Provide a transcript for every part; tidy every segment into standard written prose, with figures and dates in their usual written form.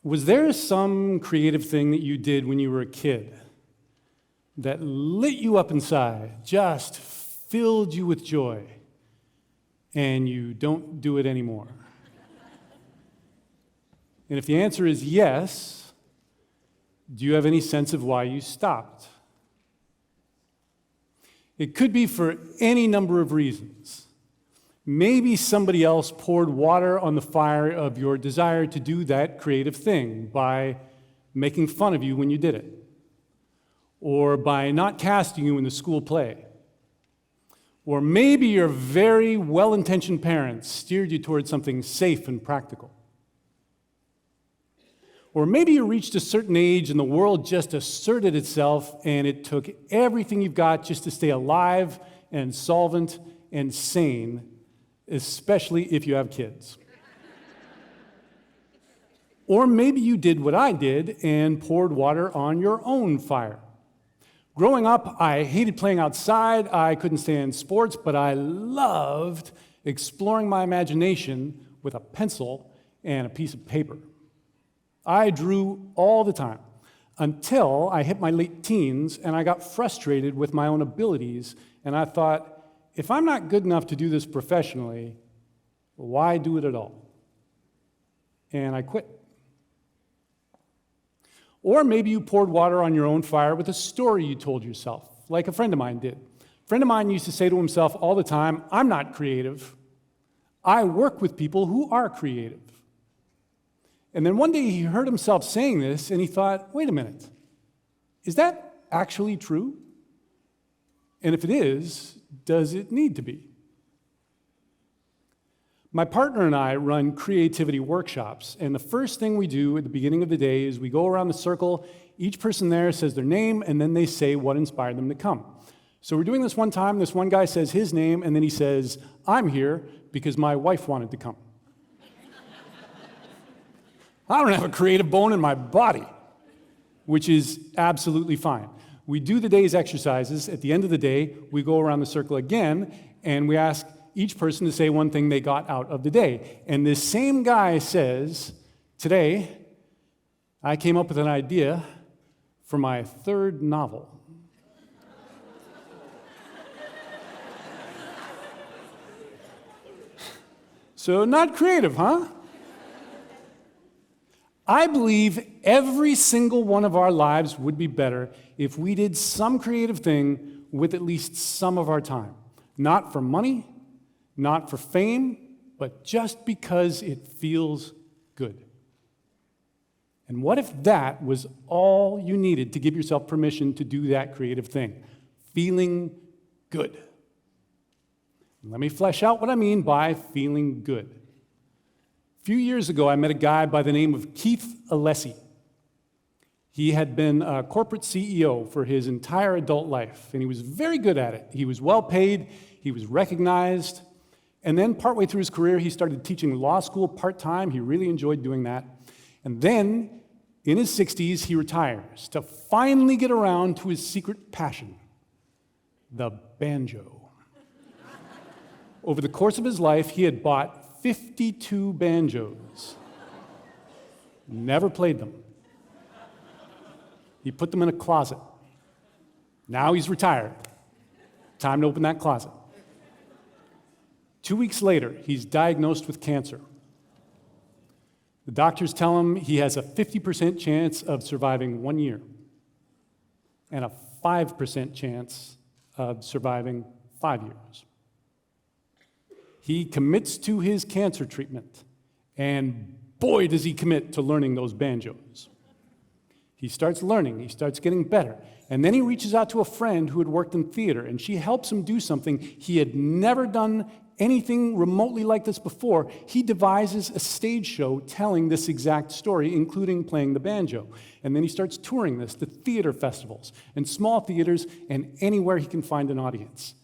Was there some creative thing that you did when you were a kid that lit you up inside, just filled you with joy, and you don't do it anymore? And if the answer is yes, do you have any sense of why you stopped? It could be for any number of reasons. Maybe somebody else poured water on the fire of your desire to do that creative thing by making fun of you when you did it, or by not casting you in the school play. Or maybe your very well-intentioned parents steered you towards something safe and practical. Or maybe you reached a certain age and the world just asserted itself and it took everything you've got just to stay alive and solvent and sane, especially if you have kids. Or maybe you did what I did and poured water on your own fire. Growing up, I hated playing outside, I couldn't stand sports, but I loved exploring my imagination with a pencil and a piece of paper. I drew all the time until I hit my late teens and I got frustrated with my own abilities, and I thought, if I'm not good enough to do this professionally, why do it at all? And I quit. Or maybe you poured water on your own fire with a story you told yourself, like a friend of mine did. A friend of mine used to say to himself all the time, I'm not creative. I work with people who are creative. And then one day he heard himself saying this and he thought, wait a minute, is that actually true? And if it is, does it need to be? My partner and I run creativity workshops, and the first thing we do at the beginning of the day is we go around the circle, each person there says their name, and then they say what inspired them to come. So we're doing this one time, this one guy says his name, and then he says, I'm here because my wife wanted to come. I don't have a creative bone in my body, which is absolutely fine. We do the day's exercises. At the end of the day, we go around the circle again, and we ask each person to say one thing they got out of the day. And this same guy says, today, I came up with an idea for my third novel. So not creative, huh? I believe every single one of our lives would be better if we did some creative thing with at least some of our time. Not for money, not for fame, but just because it feels good. And what if that was all you needed to give yourself permission to do that creative thing? Feeling good. Let me flesh out what I mean by feeling good. A few years ago, I met a guy by the name of Keith Alessi. He had been a corporate CEO for his entire adult life, and he was very good at it. He was well paid, he was recognized, and then partway through his career, he started teaching law school part-time. He really enjoyed doing that. And then, in his 60s, he retires to finally get around to his secret passion, the banjo. Over the course of his life, he had bought 52 banjos. Never played them. He put them in a closet. Now he's retired. Time to open that closet. 2 weeks later, he's diagnosed with cancer. The doctors tell him he has a 50% chance of surviving 1 year and a 5% chance of surviving 5 years. He commits to his cancer treatment, and boy, does he commit to learning those banjos. He starts learning, he starts getting better, and then he reaches out to a friend who had worked in theater, and she helps him do something he had never done anything remotely like this before. He devises a stage show telling this exact story, including playing the banjo. And then he starts touring this to theater festivals and small theaters and anywhere he can find an audience.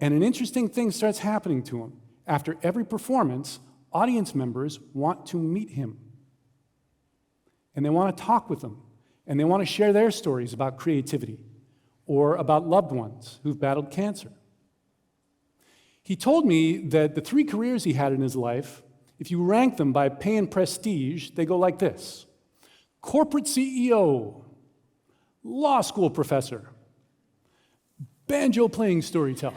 And an interesting thing starts happening to him. After every performance, audience members want to meet him. And they want to talk with him. And they want to share their stories about creativity or about loved ones who've battled cancer. He told me that the 3 careers he had in his life, if you rank them by pay and prestige, they go like this. corporate CEO, law school professor, banjo-playing storyteller.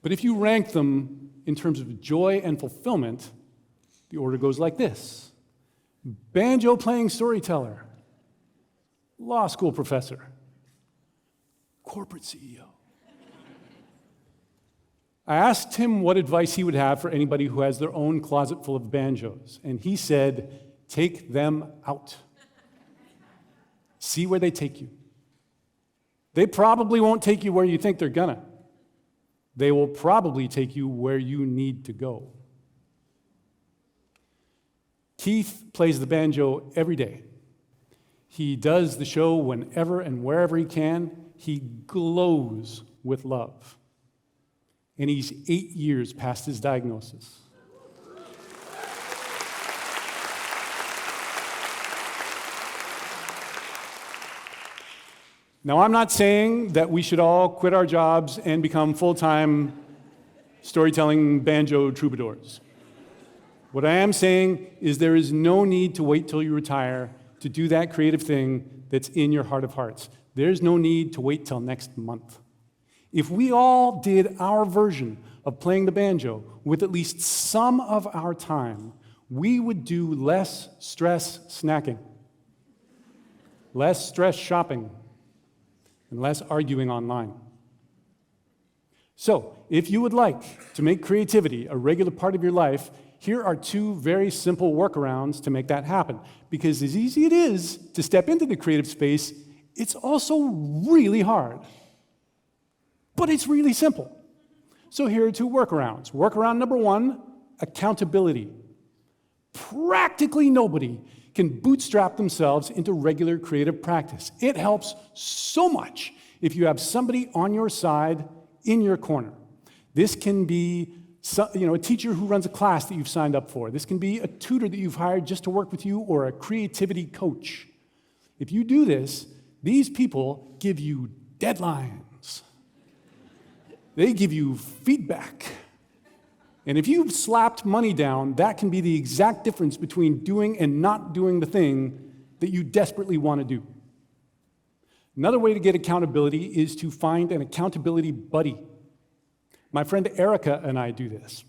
But if you rank them in terms of joy and fulfillment, the order goes like this: banjo-playing storyteller, law school professor, corporate CEO. I asked him what advice he would have for anybody who has their own closet full of banjos, and he said, take them out. See where they take you. They probably won't take you where you think they're gonna. They will probably take you where you need to go. Keith plays the banjo every day. He does the show whenever and wherever he can. He glows with love. And he's 8 years past his diagnosis. Now, I'm not saying that we should all quit our jobs and become full-time storytelling banjo troubadours. What I am saying is there is no need to wait till you retire to do that creative thing that's in your heart of hearts. There's no need to wait till next month. If we all did our version of playing the banjo with at least some of our time, we would do less stress snacking, less stress shopping, and less arguing online. So, if you would like to make creativity a regular part of your life, here are 2 very simple workarounds to make that happen. Because as easy it is to step into the creative space, it's also really hard. But it's really simple. So here are 2 workarounds. Workaround number 1, accountability. Practically nobody can bootstrap themselves into regular creative practice. It helps so much if you have somebody on your side in your corner. This can be a teacher who runs a class that you've signed up for. This can be a tutor that you've hired just to work with you, or a creativity coach. If you do this, these people give you deadlines. They give you feedback. And if you've slapped money down, that can be the exact difference between doing and not doing the thing that you desperately want to do. Another way to get accountability is to find an accountability buddy. My friend Erica and I do this.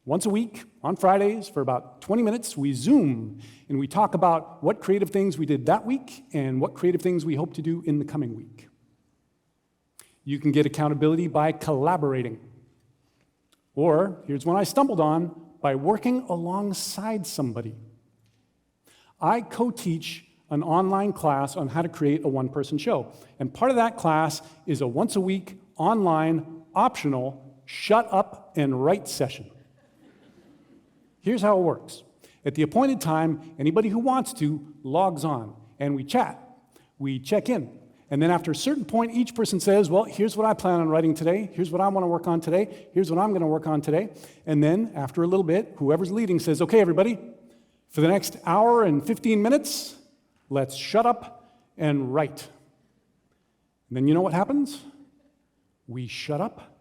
Once a week, on Fridays, for about 20 minutes, we Zoom, and we talk about what creative things we did that week and what creative things we hope to do in the coming week. You can get accountability by collaborating. Or, here's one I stumbled on, by working alongside somebody. I co-teach an online class on how to create a one-person show. And part of that class is a once-a-week, online, optional, shut up and write session. Here's how it works. At the appointed time, anybody who wants to logs on, and we chat. We check in. And then after a certain point, each person says, well, here's what I plan on writing today. Here's what I want to work on today. Here's what I'm going to work on today. And then after a little bit, whoever's leading says, okay, everybody, for the next hour and 15 minutes, let's shut up and write. And then you know what happens? We shut up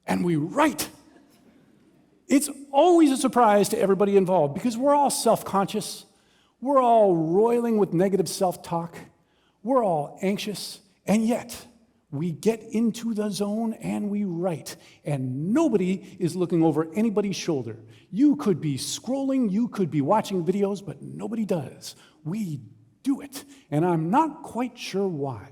and we write. It's always a surprise to everybody involved because we're all self-conscious. We're all roiling with negative self-talk. We're all anxious, and yet we get into the zone and we write, and nobody is looking over anybody's shoulder. You could be scrolling, you could be watching videos, but nobody does. We do it, and I'm not quite sure why.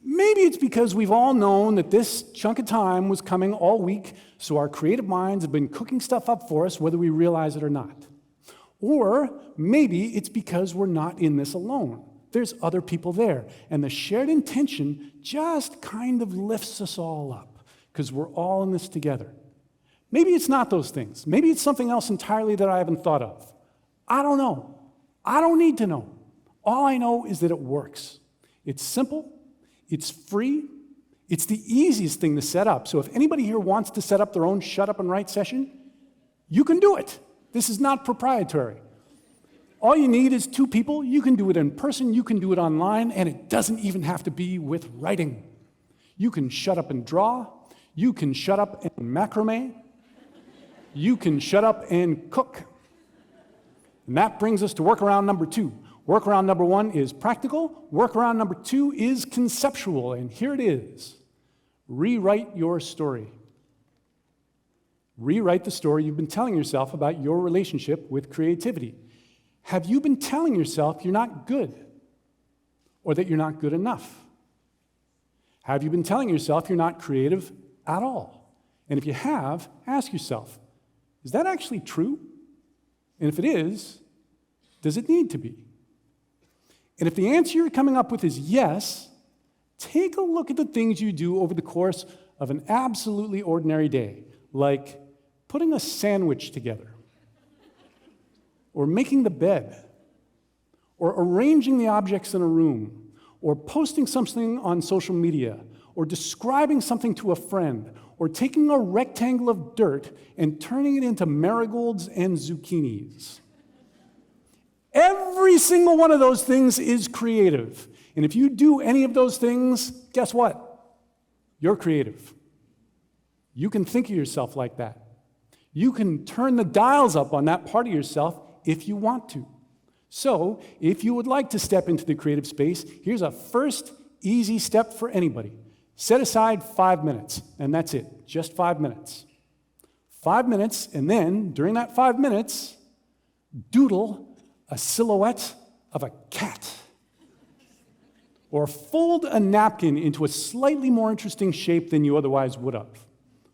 Maybe it's because we've all known that this chunk of time was coming all week, so our creative minds have been cooking stuff up for us whether we realize it or not. Or maybe it's because we're not in this alone. There's other people there. And the shared intention just kind of lifts us all up because we're all in this together. Maybe it's not those things. Maybe it's something else entirely that I haven't thought of. I don't know. I don't need to know. All I know is that it works. It's simple. It's free. It's the easiest thing to set up. So if anybody here wants to set up their own shut up and write session, you can do it. This is not proprietary. All you need is 2 people. You can do it in person, you can do it online, and it doesn't even have to be with writing. You can shut up and draw. You can shut up and macrame. you can shut up and cook. And that brings us to workaround number 2. Workaround number 1 is practical. Workaround number 2 is conceptual. And here it is. Rewrite your story. Rewrite the story you've been telling yourself about your relationship with creativity. Have you been telling yourself you're not good or that you're not good enough? Have you been telling yourself you're not creative at all? And if you have, ask yourself, is that actually true? And if it is, does it need to be? And if the answer you're coming up with is yes, take a look at the things you do over the course of an absolutely ordinary day, like putting a sandwich together, or making the bed, or arranging the objects in a room, or posting something on social media, or describing something to a friend, or taking a rectangle of dirt and turning it into marigolds and zucchinis. Every single one of those things is creative. And if you do any of those things, guess what? You're creative. You can think of yourself like that. You can turn the dials up on that part of yourself if you want to. So, if you would like to step into the creative space, here's a first easy step for anybody. Set aside 5 minutes, and that's it, just 5 minutes. 5 minutes, and then, during that 5 minutes, doodle a silhouette of a cat. Or fold a napkin into a slightly more interesting shape than you otherwise would have.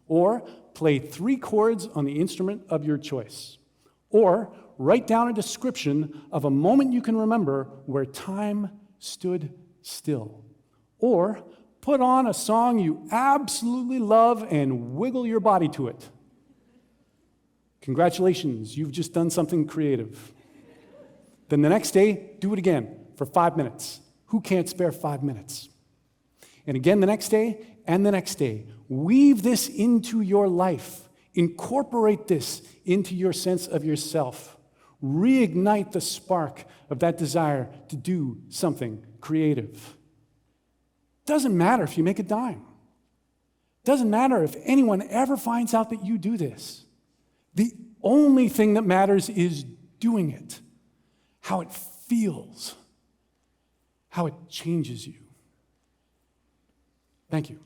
Or play 3 chords on the instrument of your choice. Or write down a description of a moment you can remember where time stood still. Or put on a song you absolutely love and wiggle your body to it. Congratulations, you've just done something creative. Then the next day, do it again for 5 minutes. Who can't spare 5 minutes? And again the next day, and the next day. Weave this into your life. Incorporate this into your sense of yourself. Reignite the spark of that desire to do something creative. Doesn't matter if you make a dime. Doesn't matter if anyone ever finds out that you do this. The only thing that matters is doing it, how it feels, how it changes you. Thank you.